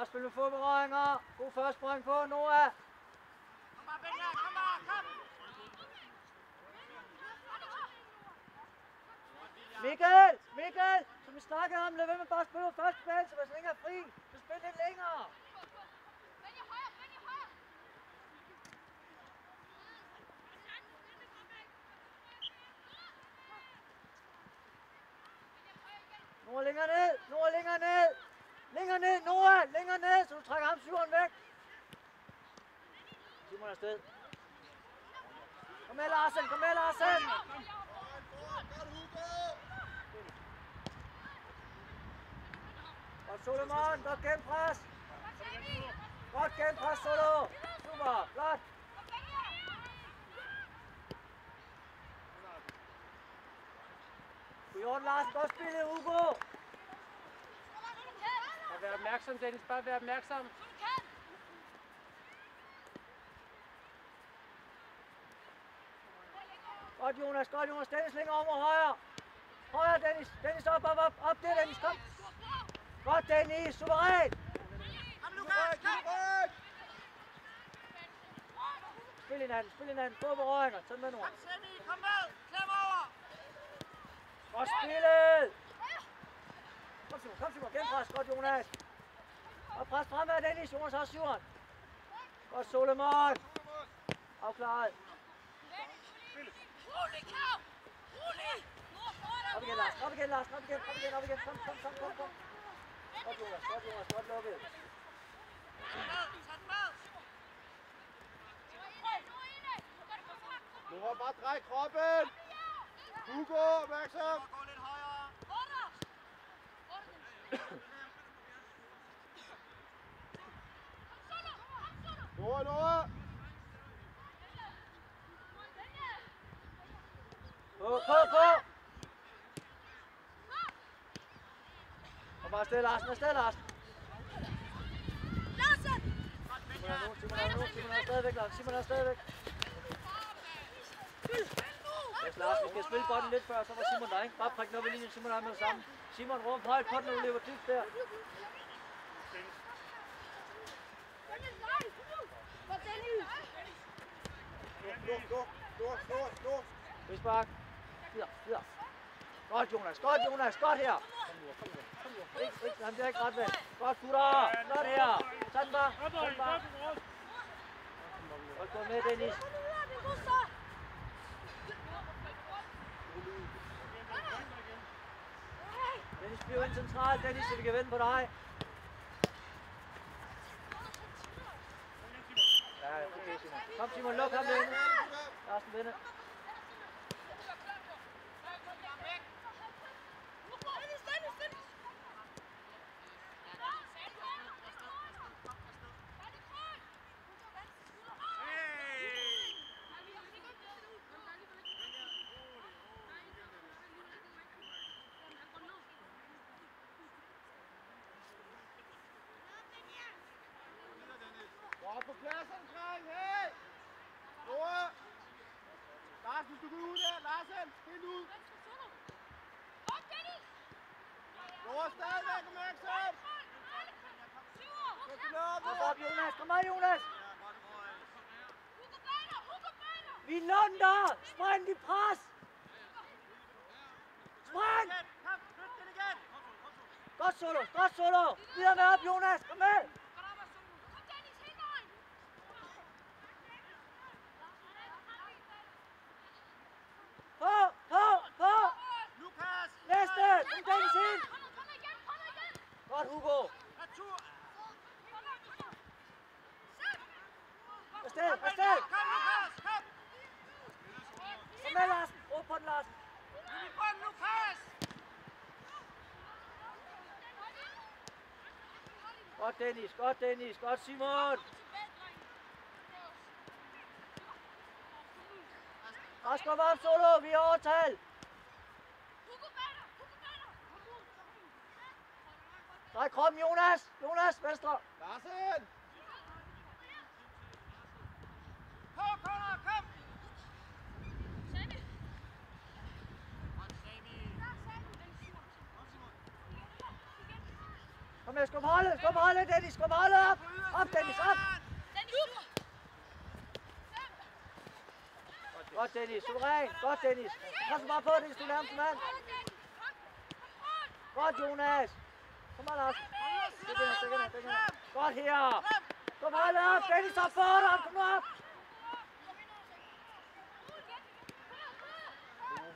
Bare spil med fodberøringer. God første point på, Noah. Michael, som vi snakkede om, lad være med bare at spille på første bane, så hvis længere fri, så spil lidt længere. Noah længere ned, længere ned, så du trækker ham syveren væk. Simon er afsted. Kom med, Larsen! Godt Solomon, godt gennempres! Solo! Super, flot! Jorden Larsen, godt spillet, Hugo! Bare vær opmærksom, Dennis, bare vær opmærksom. Godt Jonas, Dennis længere om og højre. Højre Dennis, op der Dennis, kom. Godt Dennis, suveræn. Spil hinanden, få berøringer, sådan med nu. Kom med, klem over. Godt spillet. Kom Simon, genpres, godt Jonas. Og pres fremad Dennis, Jonas har syveren. Godt Solomon. Afklaret. Op igen, Lars. Kom. Godt Jonas, godt lukket. Nu har bare drej kroppen. Hugo, opmærksom. Noah. På. Kom bare afsted, Larsen. Simon er stadigvæk. Yes, Larsen, vi skal spille bolden lidt før, så var Simon der, ikke? Bare prik den op i linjen, Simon er med det samme. Simon, råb højt på den, når du løber dybt der. Frispark. Videre. Godt Jonas, godt her. Han bliver ikke ret ved. Godt gutter, godt her. Sådan bare. Godt gå med, Dennis. Dennis bliver ind centralt, Dennis, så vi kan vende på dig. Ja, okay Simon. Kom Simon, luk ham derinde. Larsen vende. På plads omkring, hey! Noah! Larsen, du går ud der, Larsen! Spil ud! Noah, stadigvæk opmærksom! Kom op, Jonas! Vi er Lunder! Spring i pres! Spring! Godt solo! Videre med op, Jonas! Kom med! På! Næste! Kom Dennis ind! Godt, Hugo! Afsted! Kom med, Larsen! Råb på den, Larsen! Godt Dennis! Godt Simon! Rask op solo! Vi er overtal! Drej kroppen, Jonas, venstre! Larsen! Kom! Kom med, skub holdet, Dennis, skub holdet op! Op, Dennis, op! Godt, Dennis, suveræn, godt, Dennis. Kom så bare på, Dennis, du er nærmest mand. Godt, Jonas. Kom bare, Lars. Det er godt her. Kom holdet op, Dennis, op for dig, kom nu op.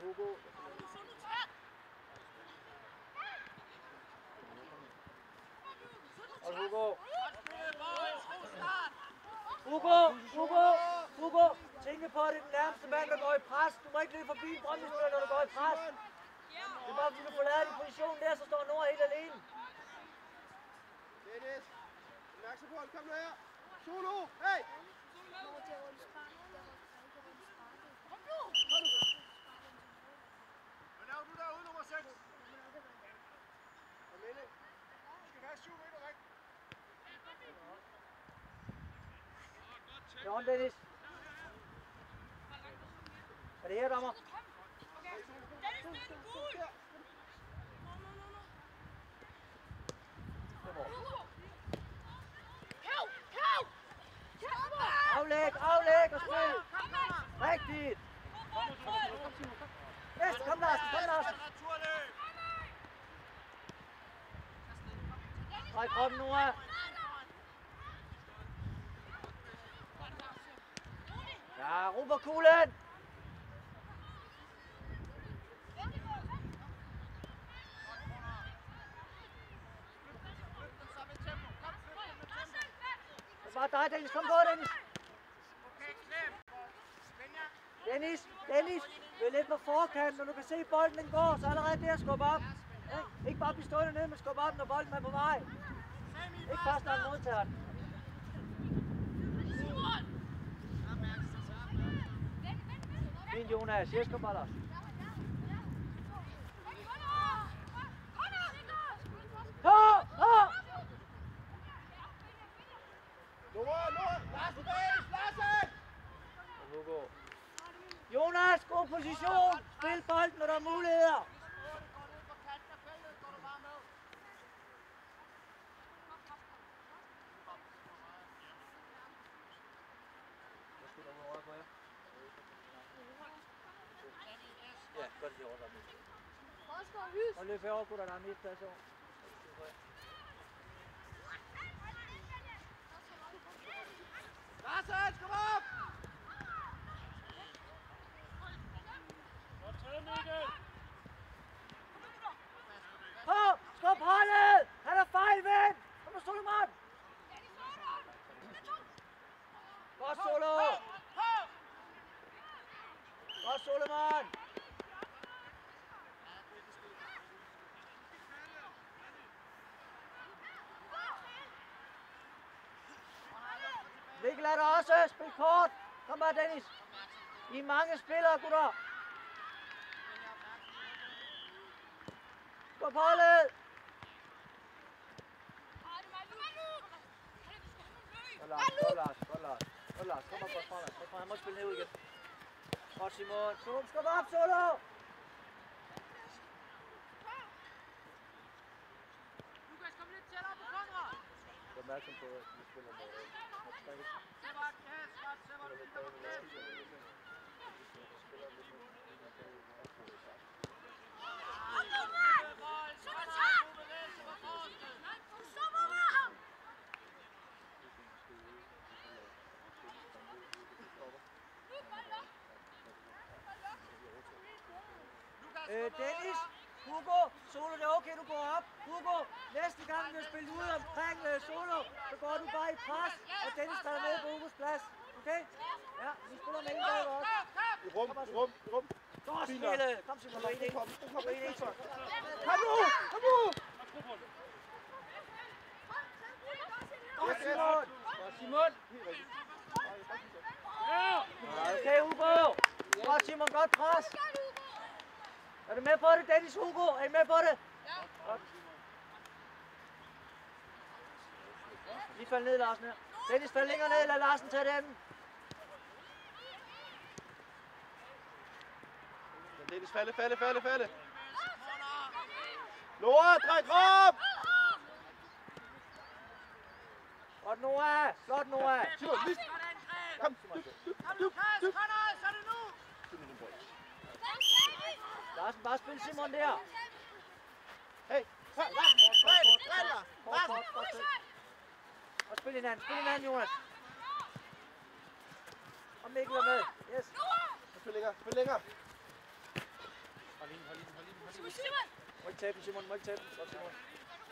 Hugo. Og Hugo, tænk på det, den nærmeste mand, der går i pres. Du må ikke løbe forbi Brøndby-spiller, når du går i pres. Det er bare, fordi du får lavet din position der, så står Nord helt alene. Dennis, opmærksom på, kom nu her. Solo, hey! Hvad laver du derude, nummer 6? Amelle, du skal være 7 meter væk. Det er on, Dennis. Er det her, dommer? Aflæg og spil. Rigtigt. Næste, kom Larsen. Træk kroppen nu af. Ja, ro på kuglen. Det var dig, Dennis. Kom på, Dennis. Dennis, vi er lidt på forkanten, og du kan se bolden den går, så allerede der skub op. Ikke bare blive stående ned, men skub op, når bolden er på vej. Ikke først, når den modtager den. Fint, Jonas. Jeg skal bare der. Jonas, god position. Spil bolden, når der er muligheder. Ja, godt det over der. Og løb herovre, gutter, der er midt plads over. Larsen, kom op! Skub holdet! Han er fejlvendt! Kom nu, Solomon! Godt, Solo! Godt, Solomon! Mikkel er der også. Spil kort. Kom bare, Dennis. I er mange spillere, gutter. Gå på holdet. Godt, Lars. Kom op, godt fremad. Han må spille ned igen. Godt, Simon. Skub op, Solo. Lukas, kom lidt tættere på Konrad. Jeg er opmærksom på, at vi spiller med Dennis, Hugo, Solo, det er okay, du går op. Hugo, næste gang vi har spillet ud omkring Solo, så går du bare i pres, og Dennis tager med på Hugos plads. Okay? Ja, vi spiller med en dag også. I rum. Godt spillet. Kom Simon, du er en. Kom nu! Godt Simon. Simon! Okay, Hugo. Godt Simon, godt pres. Er du med på det, Dennis? Hugo? Er I med på det? Ja. Godt. Lige fald ned, Larsen her. Dennis, fald længere ned, lad Larsen tage den. Dennis, falde. Nora, træk op! Noah. Flot, Noah. Simon, lige. Kom. Larsen, bare spil Simon der. Hey. Kort. Og spil hinanden, Jonas. Og Mikkel er med. Yes. Spil længere. Må ikke tabe den, Simon. Godt, Simon.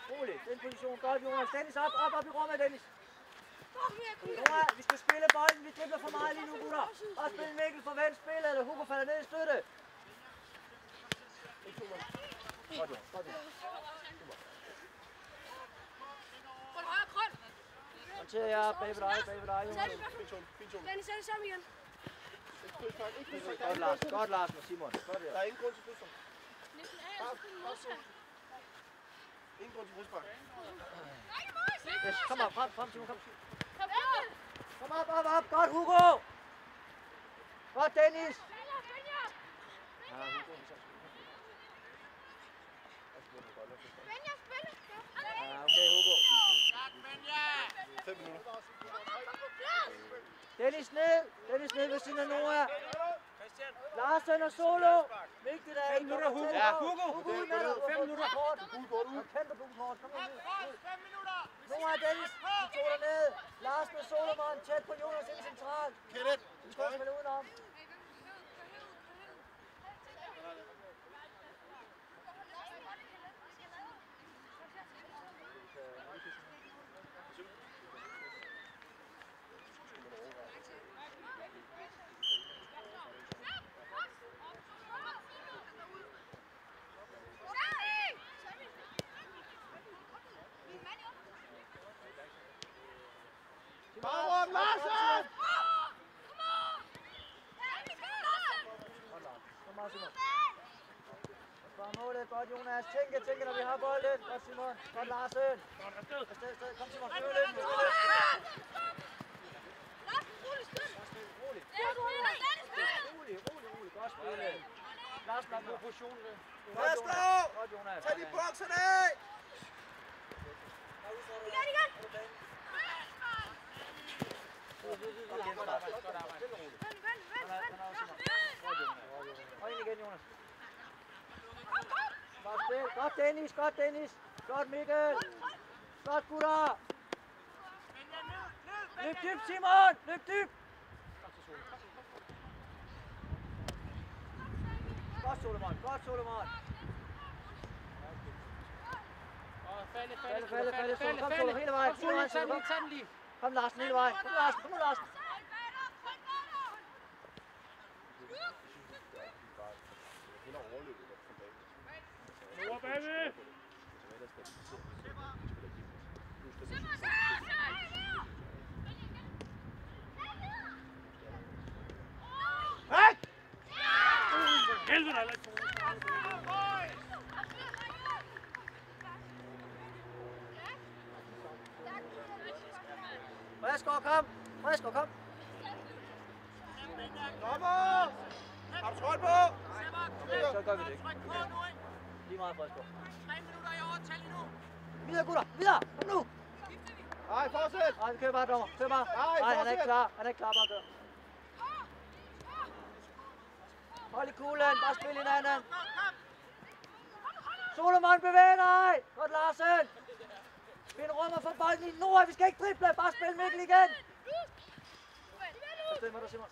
Rolig. Den position. Godt, Jonas. Dennis, op i rummet, Dennis. Noah, vi skal spille bolden. Vi dribler for meget lige nu, gutter. Og spil Mikkel for venstre spil, eller Hugo falder ned i støtte. Godt, Jonas. Håndterer jeg bag ved dig, Jonas. Dennis, er det sammen igen? Godt, Larsen og Simon. Godt, Der er ingen grund til frispark. Ingen grund til frispark. Yes, kom op, frem, Simon, kom. Kom op. Godt, Hugo. Godt, Dennis. Ja, okay, Hugo. 5 minutter. Dennis ned ved siden af Noah. Larsen og Solo. Vigtigt er 5 minutter, Hugo. Ja, Hugo. ud med dig. 5 minutter. Kæmpe gul kort. Kom nu. Noah og Dennis, de tog derned. Larsen og Solomon tæt på Jonas ind centralt. Kenneth. Vi skal spille udenom. Bagrum, Larsen! Kom meget, Simon. Fra målet. Godt, Jonas. Tænke, når vi har bolden. Godt, Simon. Godt, Larsen. Afsted. Kom, Simon. Følg lidt. Rolig. Godt spillet. Larsen har god position. Godt, Jonas. Tag de bokserne af! Og ind igen, Jonas. Godt spil. Godt, Dennis. Godt, Mikkel. Godt, gutter. Løb dybt, Simon. Løb dybt. Godt, Solomon. Falde. Kom, Solo, hele vejen. Kom, Larsen, hele vejen. Kom nu, Larsen. Over bagved. Helvede, der Frisk, kom. Dommer! Har du trøjen på? Så gør vi det ikke. Lige meget frisk. 3 minutter i overtal lige nu. Videre, gutter. Videre. Kom nu. Nej, fortsæt! Nej, vi kører bare, dommer. Nej, han er ikke klar. Bare kør. Hold i kuglen. Bare spil hinanden. Solomon, bevæg dig. Godt, Larsen. Find rum og få bolden i Noah. Vi skal ikke drible. Bare spil Mikkel igen. Så stemmer du, Simon.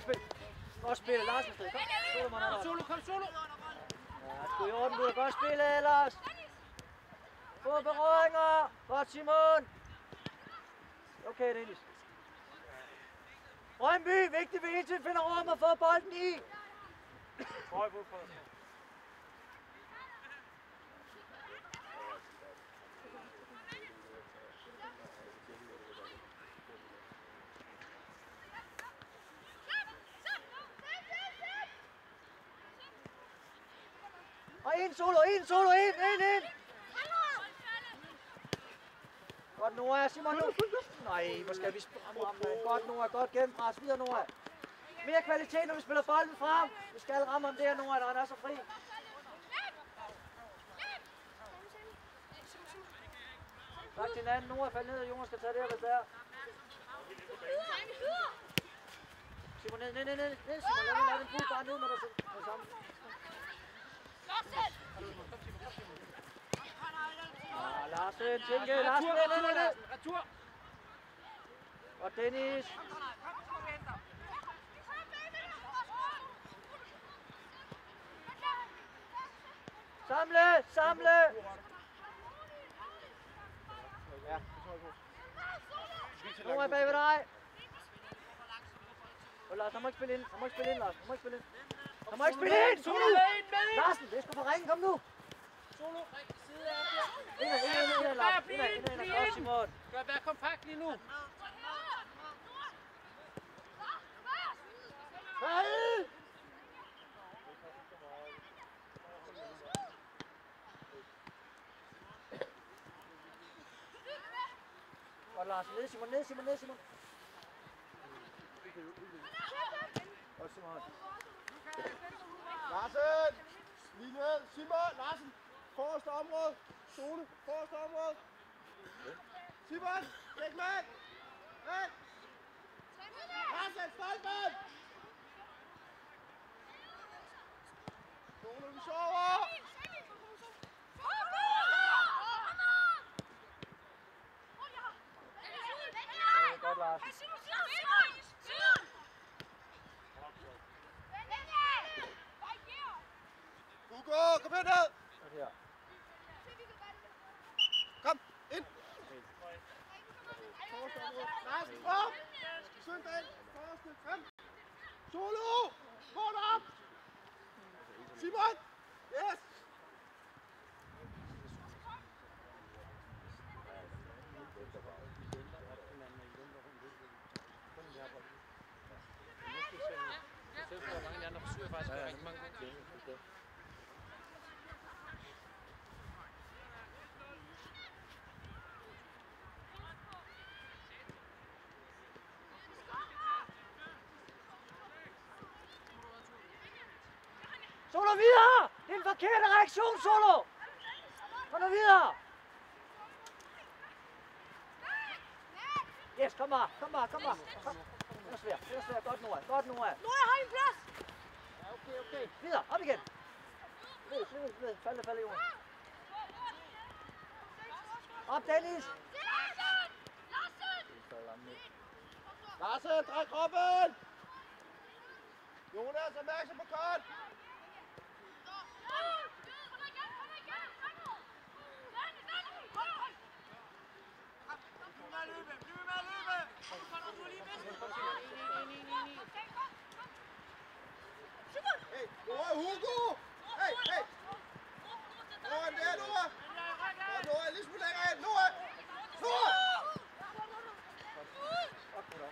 Spil. Godt spil, Larsen sted. Kom, Solomon er der. Kom, Solo. Ja, sgu i orden, du har godt spillet ellers. Få berøringer. Godt, Simon. Okay, Dennis. Brøndby, vigtigt, vi hele tiden finder rum og får bolden i. Høj på. Og en solo, ind. Godt, Noah. Simon nu. Nej, hvor skal vi ramme ham? Godt, Noah. Godt gennempres. Videre, Noah. Mere kvalitet, når vi spiller bolden frem. Vi skal ramme ham der, Noah, når han er så fri. Tak til hinanden. Nora, fald ned, og Jonas skal tage det her, hvis det er. Simon, ned, Simon, lad den pude bare ned, når der er sammen. Larsen, Tinke, Larsen, ned. Retur! Og Dennis. Samle! Ja, Nora er bag ved dig. Og Lars, han må ikke spille ind, Lars. Han må ikke spille ind! Solo! Larsen, det er sgu for ringen, kom nu! Solo! Ind, Lars. Ind, godt, Simon. Gør være kompakt lige nu. Hej! Godt, Lars. Ned, Simon. Godt, Simon. Larsen! Lige ned. Simon! Larsen! Forreste område. Sole. Forreste område. Simon! Læg med! Væk! Larsen! Stolpen! Sole, vi sover! Godt, Lars. Hugo, kom herned! Godt her. Kom, ind! Forreste område. Larsen, op! Søndag, forreste, frem! Solo! Kort op! Simon! Yes! Solo videre! Det er en forkert reaktion, Solo! Kom nu videre! Yes, kom bare. Kom. Det er svært. Godt, Nora. Nora har en plads! Ja, okay. Videre, op igen. Ned. Falde, Jonas. Op, Dennis. Larsen, drej kroppen! Jonas, opmærksom på kort! Hey, Nora, Hugo! Hey! Nora, der, Nora! Nora, lige smule længere ind! Nora!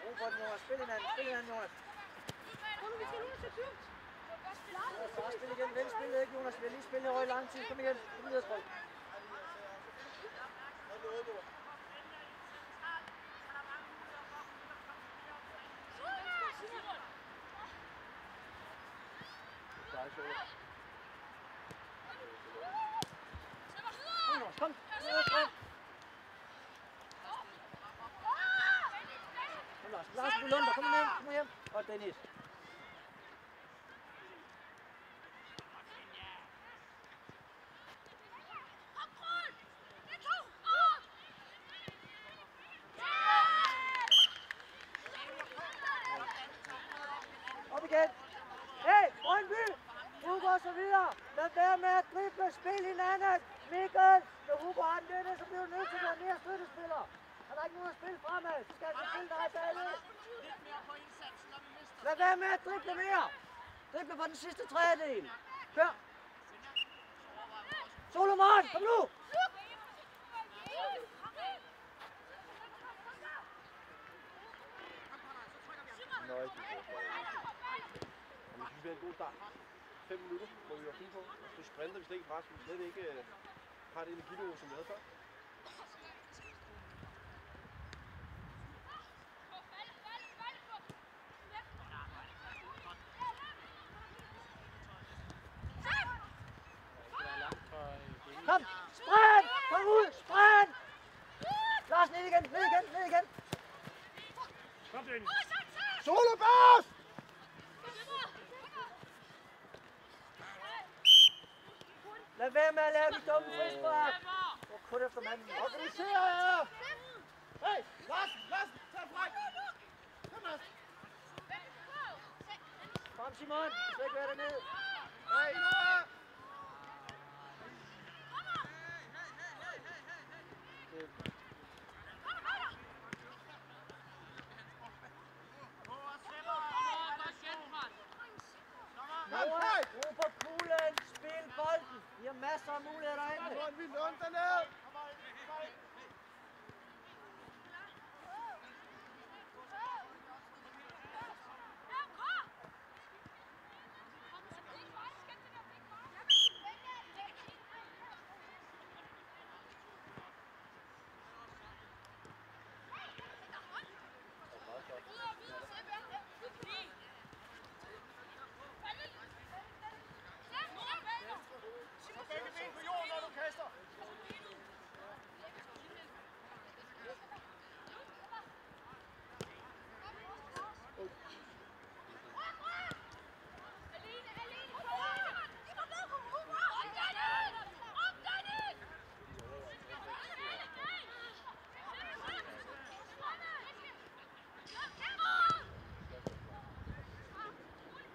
Robert, Jonas. Spil hinanden, Jonas. Bare spil igen. Vend spillet ikke, Jonas. Vi har lige spillet over i lang tid. Kom igen. Kom videre, Trold. Kom. Lars Bolunder, kom hjem. Og Dennis. Op igen. Hey, Brøndby! Hugo og så videre. Lad være med at drible. Spil hinanden. Mikkel, når Hugo har den der, så bliver du nødt til at være mere støttespiller. Han har ikke nogen at spille fremad. Så skal han spille dig bagved. Lad være med at drible mere. Drible på den sidste tredjedel. Kør. Solomon, kom nu. Jeg synes, det er en god start. 5 minutter, hvor vi var fint på. Og så sprinter vi slet ikke pres. Vi slet ikke har det energiniveau, som vi havde før. Kom, spring! Kom ud, spring! ned igen. Kom, Dennis. Solo boss! Lad være med at lave de dumme frispark. Og kun efter manden. Organiser jer! Hey, Lars, tag frem! Kom, Lars! Kom, Simon. Du skal ikke være dernede. Hey, Noah! Noah, ro på kuglen. Spil bolden. I har masser af muligheder derinde. Kom, vi låner dernede!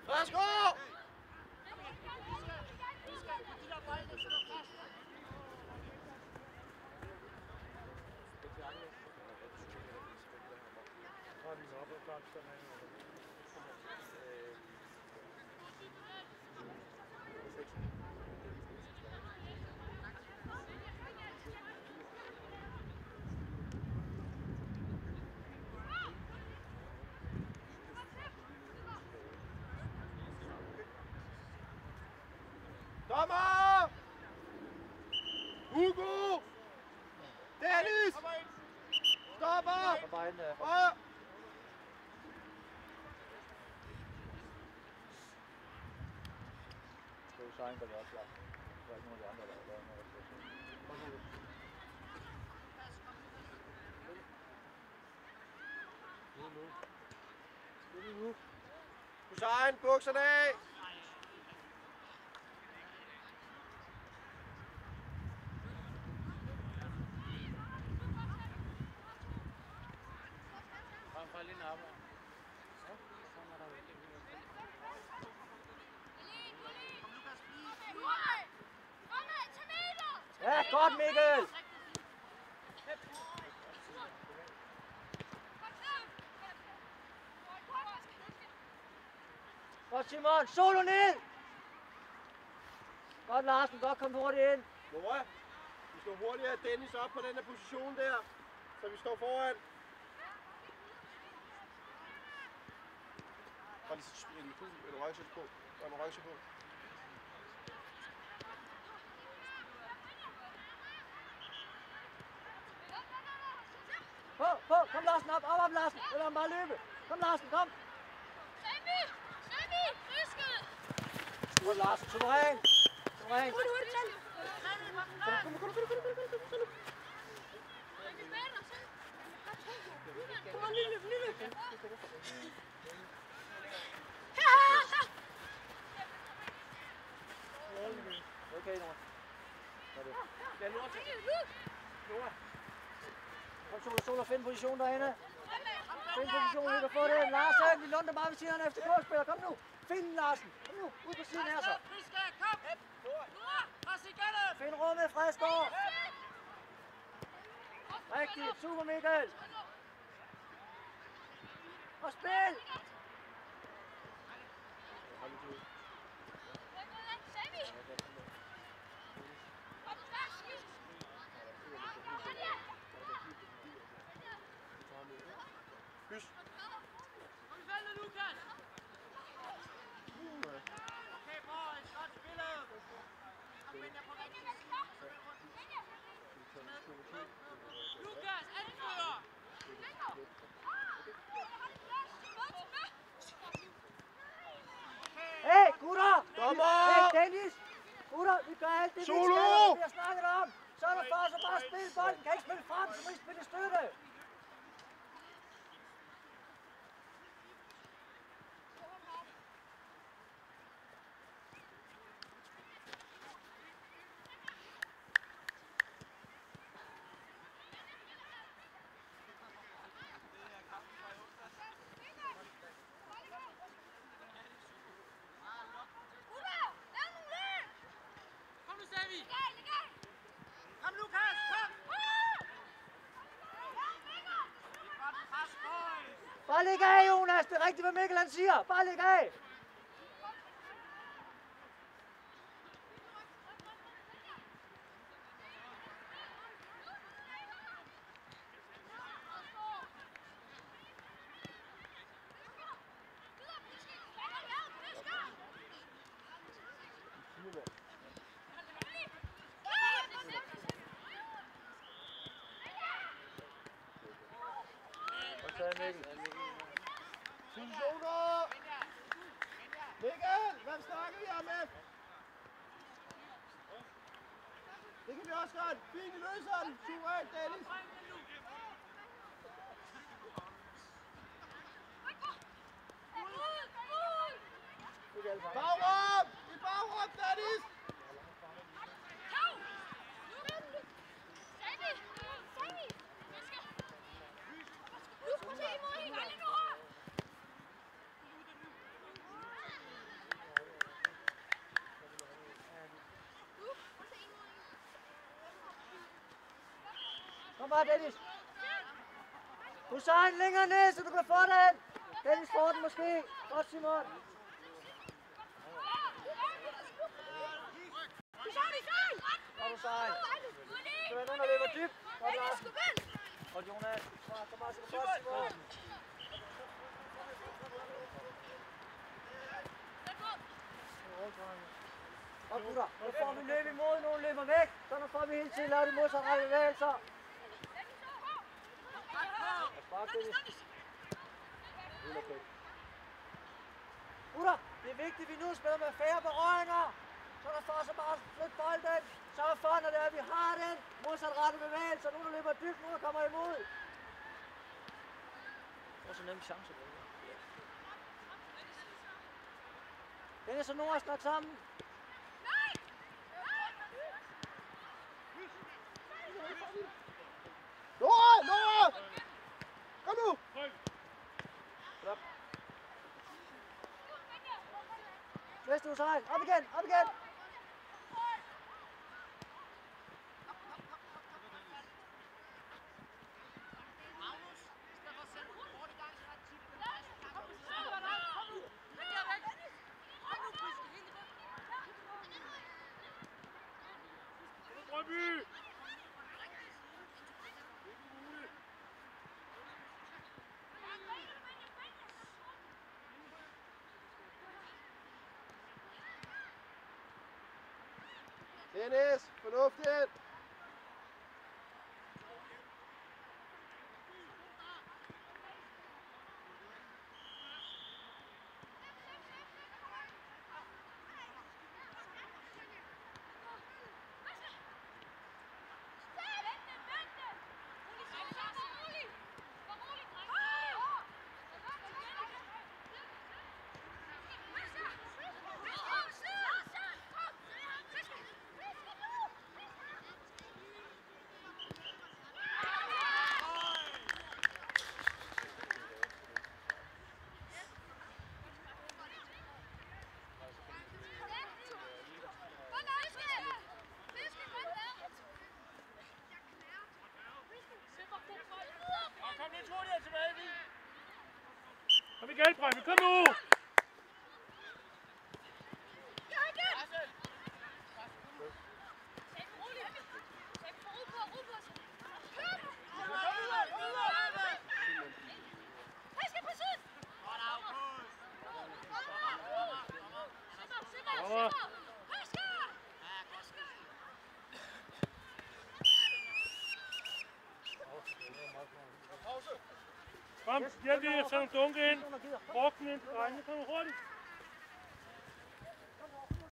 Værsgo! Bare lige op og klart sådan her. Dommer! Hugo! Dennis! Stopper! Kom bare ind. Og... Det er jo sejren, der vil også lagt. Der er ikke nogen af de andre, der har lavet noget. Hussein, bukserne af! Ja, godt Mikkel! Godt Simon, solo ned! Godt Larsen, godt kom hurtigt ind. Noah, vi slår hurtigere Dennis op på den her position der, så vi står foran. Bare lige en orange på. Der er en orange på. Kom Larsen op Larsen, eller bare løbe. Kom Larsen, kom. Sammy, frisket! Godt Larsen, suveræn. Kom on, lille. Okay, Noah. Kom Solo, find position derinde. Find position, vi kan få det. Larsen, vi lunder bare ved siden af FCK-spiller. Kom nu. Find Larsen. Kom nu, ud på siden af sig. Find rummet, Fredsgaard. Rigtigt, super Mikkel. Og spil. Hys. Lukas, anfører! Hey, Bare læg af, Jonas. Det er rigtigt, hvad Mikkel han siger. Bare læg af. Situationer! Mikkel, hvad snakker vi om med? Det kan vi også godt. Fint, I løser den. Suverænt, Dennis. Bagrum! I bagrum, Dennis! Kom bare, Dennis. Hussein længere ned, så du kan få den. Dennis får den måske. Godt, Simon. Godt, Hussein. Så er nogen, der løber dybt. Godt, Lars. Godt, Jonas. Kom bare, så du godt, Simon. Godt, gutter. Nu får vi løb imod, nogen løber væk. Så nu får vi hele tiden lavet de modsatrettede bevægelser. Gutter, det er vigtigt, at vi nu spiller med færre berøringer. Så der får så bare flytte bolden. Sørg for, når det er, at vi har den modsatrettede bevægelser. Nogen, der løber dybt, nogen, der kommer imod. Det er så nemt chance. Den er så nogen, der snakker sammen. Nora! Nora! Kom nu! Stop. Næste Hussein. Op igen, op igen. Brøndby! Dennis, fornuftigt! Kom igen, Brøndby, kom nu! Kom, hjælp lige at tage nogle dunke ind.